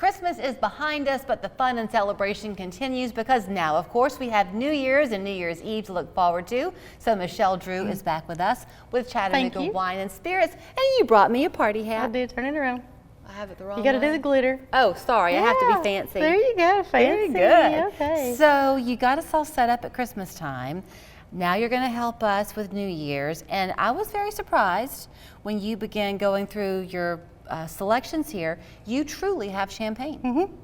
Christmas is behind us, but the fun and celebration continues because now, of course, we have New Year's and New Year's Eve to look forward to. So Michelle Drew is back with us with Chattanooga Wine and Spirits. And you brought me a party hat. I did. Turn it around. I have it the wrong way. You got to do the glitter. Oh, sorry. I have to be fancy. There you go. Fancy. Very good. Okay. So you got us all set up at Christmas time. Now you're going to help us with New Year's. And I was very surprised when you began going through your selections here. You truly have champagne. Mm-hmm.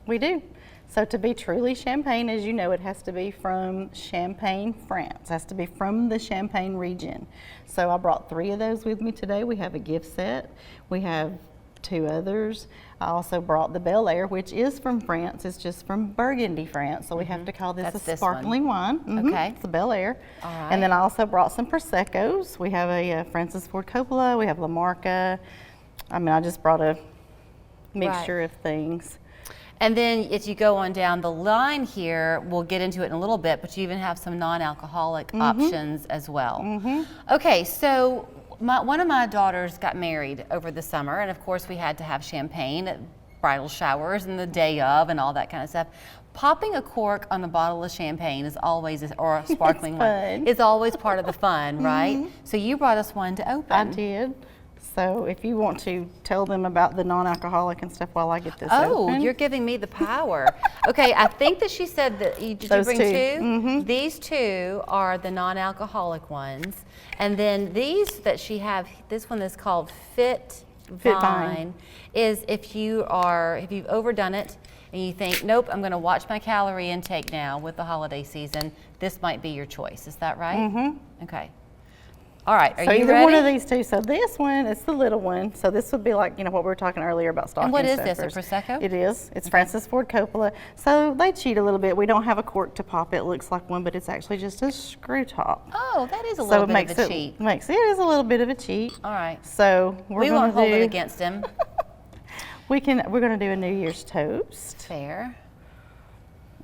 We do. So to be truly champagne, as you know, it has to be from Champagne, France. It has to be from the Champagne region. So I brought 3 of those with me today. We have a gift set. We have 2 others. I also brought the Bel Air, which is from France. It's just from Burgundy, France. So we have to call this a sparkling wine. Mm-hmm. Okay. It's the Bel Air. All right. And then I also brought some Proseccos. We have a Francis Ford Coppola. We have La Marca. I mean, I just brought a mixture of things. And then as you go on down the line here, we'll get into it in a little bit, but you even have some non-alcoholic options as well. Okay, so one of my daughters got married over the summer, and of course we had to have champagne at bridal showers and the day of and all that kind of stuff. Popping a cork on a bottle of champagne is always, or a sparkling wine, is always part of the fun, right? So you brought us one to open. I did. So if you want to tell them about the non-alcoholic and stuff while I get this open. You're giving me the power. Okay, I think that she said that, did you bring 2? These 2 are the non-alcoholic ones. And then these that she have, this one is called Fit Vine, is if you've overdone it and you think, nope, I'm gonna watch my calorie intake now with the holiday season, this might be your choice. Is that right? Okay. All right, are you either ready? one of these 2. So this one, it's the little one. So this would be like, what we were talking earlier about stocking And what is stuffers. this, a Prosecco? It is. It's Francis Ford Coppola. So they cheat a little bit. We don't have a cork to pop. It looks like one, but it's actually just a screw top. Oh, that is a little bit of a cheat. It is a little bit of a cheat. All right. So we won't hold it against him. We're going to do a New Year's toast. Fair.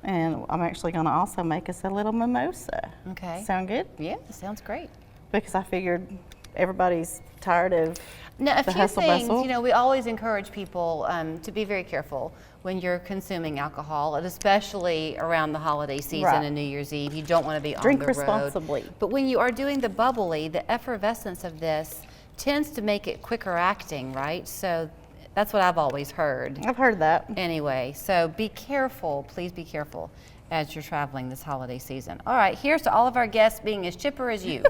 And I'm actually going to also make us a little mimosa. Okay. Sound good? Yeah, that sounds great. Because I figured everybody's tired of now, the hustle bustle. We always encourage people to be very careful when you're consuming alcohol, and especially around the holiday season and New Year's Eve. You don't want to be on the road. Drink responsibly. But when you are doing the bubbly, the effervescence of this tends to make it quicker acting, right? So that's what I've always heard. I've heard that. Anyway, so be careful, please be careful as you're traveling this holiday season. All right, here's to all of our guests being as chipper as you.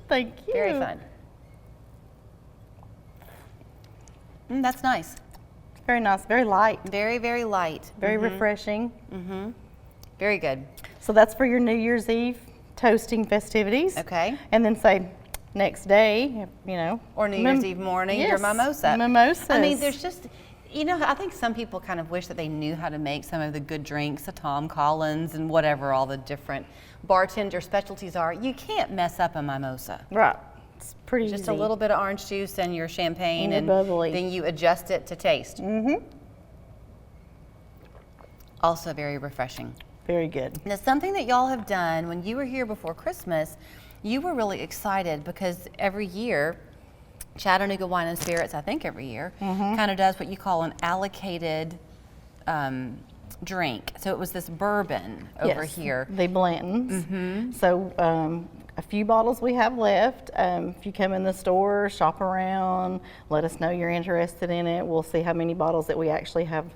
Thank you. Very fun. That's nice. Very nice, very light. Very, very light. Very refreshing. Very good. So that's for your New Year's Eve toasting festivities. Okay. And then say next day, Or New Year's Eve morning, your mimosa. Mimosas. I mean, there's just, I think some people kind of wish that they knew how to make some of the good drinks, the Tom Collins and whatever all the different bartender specialties are. You can't mess up a mimosa. Right. It's pretty Just easy. a little bit of orange juice and your champagne, and bubbly. Then you adjust it to taste. Also very refreshing. Very good. Now, something that y'all have done when you were here before Christmas, you were really excited because every year, Chattanooga Wine and Spirits, I think every year, kind of does what you call an allocated drink. So it was this bourbon over here. The Blanton's. So a few bottles we have left. If you come in the store, shop around, let us know you're interested in it. We'll see how many bottles that we actually have,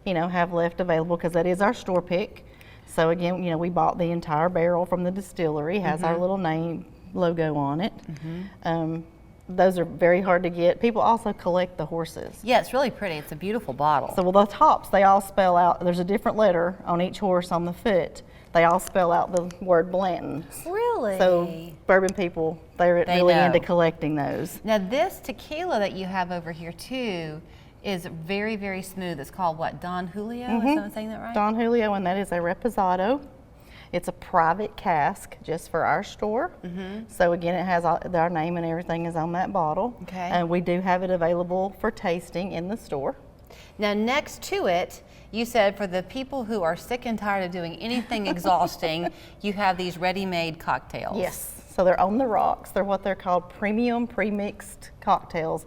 have left available, because that is our store pick. So again, we bought the entire barrel from the distillery. Has our little name logo on it. Those are very hard to get. People also collect the horses. Yeah, it's really pretty. It's a beautiful bottle. So the tops, they all spell out, there's a different letter on each horse on the foot. They all spell out the word Blanton's. Really? So bourbon people, they're really into collecting those. Now this tequila that you have over here too is very, very smooth. It's called what, Don Julio? Is someone saying that right? Don Julio, and that is a reposado. It's a private cask just for our store. So again, it has our name and everything is on that bottle. Okay. And we do have it available for tasting in the store. Now next to it, you said for the people who are sick and tired of doing anything exhausting, you have these ready-made cocktails. Yes, so they're on the rocks. They're what they're called premium pre-mixed cocktails.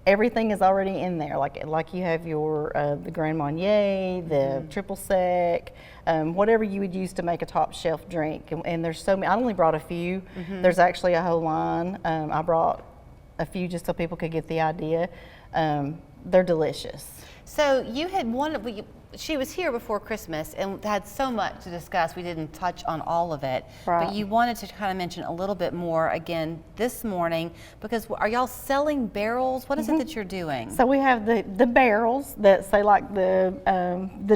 everything is already in there. Like you have your the Grand Marnier, the triple sec, whatever you would use to make a top shelf drink. And there's so many. I only brought a few. There's actually a whole line. I brought a few just so people could get the idea. They're delicious. So you had she was here before Christmas and had so much to discuss. We didn't touch on all of it, Right. but you wanted to kind of mention a little bit more again this morning, because are y'all selling barrels? What is it that you're doing? So we have the barrels that say like the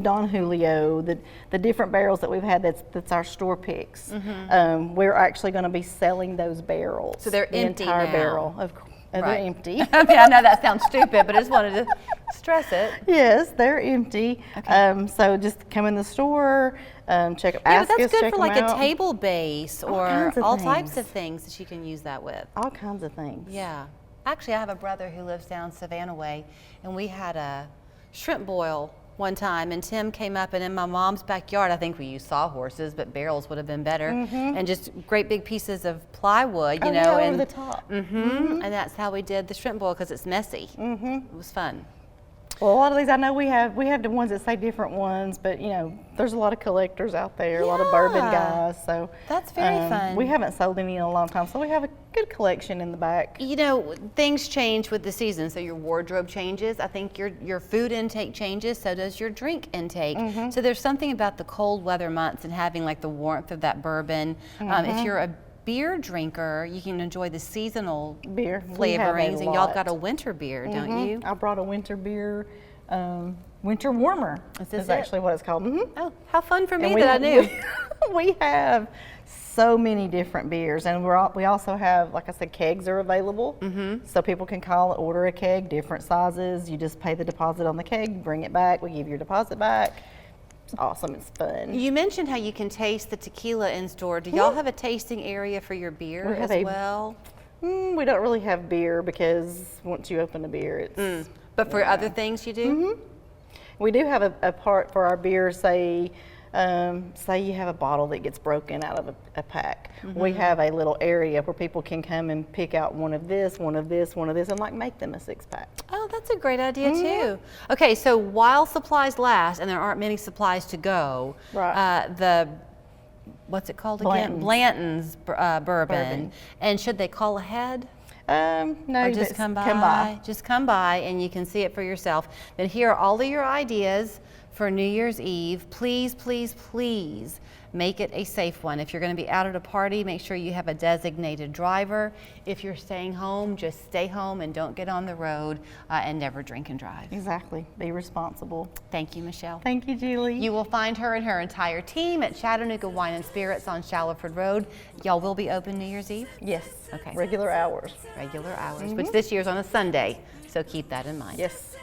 Don Julio, the different barrels that we've had. That's our store picks. We're actually going to be selling those barrels. So they're the empty entire now. barrel. Of course, they're empty. I mean, I know that sounds stupid, but I just wanted to stress it. Yes, they're empty. So just come in the store, check. Yeah, ask but that's us, good check for like them a out. table base or kinds of all types things. of things that you can use that with. All kinds of things. Yeah. Actually, I have a brother who lives down Savannah way, and we had a shrimp boil one time, and Tim came up, and in my mom's backyard, I think we used sawhorses, but barrels would have been better, and just great big pieces of plywood, you know. Yeah, and over the top. and that's how we did the shrimp boil, because it's messy. It was fun. Well, a lot of these, I know we have the ones that say different ones, but you know, there's a lot of collectors out there, a lot of bourbon Yeah. guys. So That's very fun. We haven't sold any in a long time, so we have a good collection in the back. You know, things change with the season, so your wardrobe changes. I think your food intake changes, so does your drink intake. So there's something about the cold weather months and having like the warmth of that bourbon. If you're a beer drinker, you can enjoy the seasonal Beer We have a flavorings, and y'all lot. got a winter beer, don't you? I brought a winter beer, winter warmer. Is this is it? actually what it's called. Oh, how fun for me And that I knew. We have so many different beers, and we also have, like I said, kegs are available. So people can call, order a keg, different sizes. You just pay the deposit on the keg, bring it back, we give your deposit back. It's awesome, it's fun. You mentioned how you can taste the tequila in store. Do y'all have a tasting area for your beer We as have well? We don't really have beer because once you open a beer, it's. But for other things you do? We do have a part for our beer, say you have a bottle that gets broken out of a pack. We have a little area where people can come and pick out one of this, one of this, one of this, and like make them a 6-pack. Oh, that's a great idea too. Okay, so while supplies last, and there aren't many supplies to go, Right. what's it called again? Blanton's bourbon. And should they call ahead? No, Or just come by? Just come by and you can see it for yourself. Then here are all of your ideas for New Year's Eve. Please, please, please make it a safe one. If you're going to be out at a party, make sure you have a designated driver. If you're staying home, just stay home and don't get on the road, and never drink and drive. Exactly. Be responsible. Thank you, Michelle. Thank you, Julie. You will find her and her entire team at Chattanooga Wine and Spirits on Shallowford Road. Y'all will be open New Year's Eve? Yes. Okay. Regular hours. Regular hours, which this year's on a Sunday, so keep that in mind. Yes.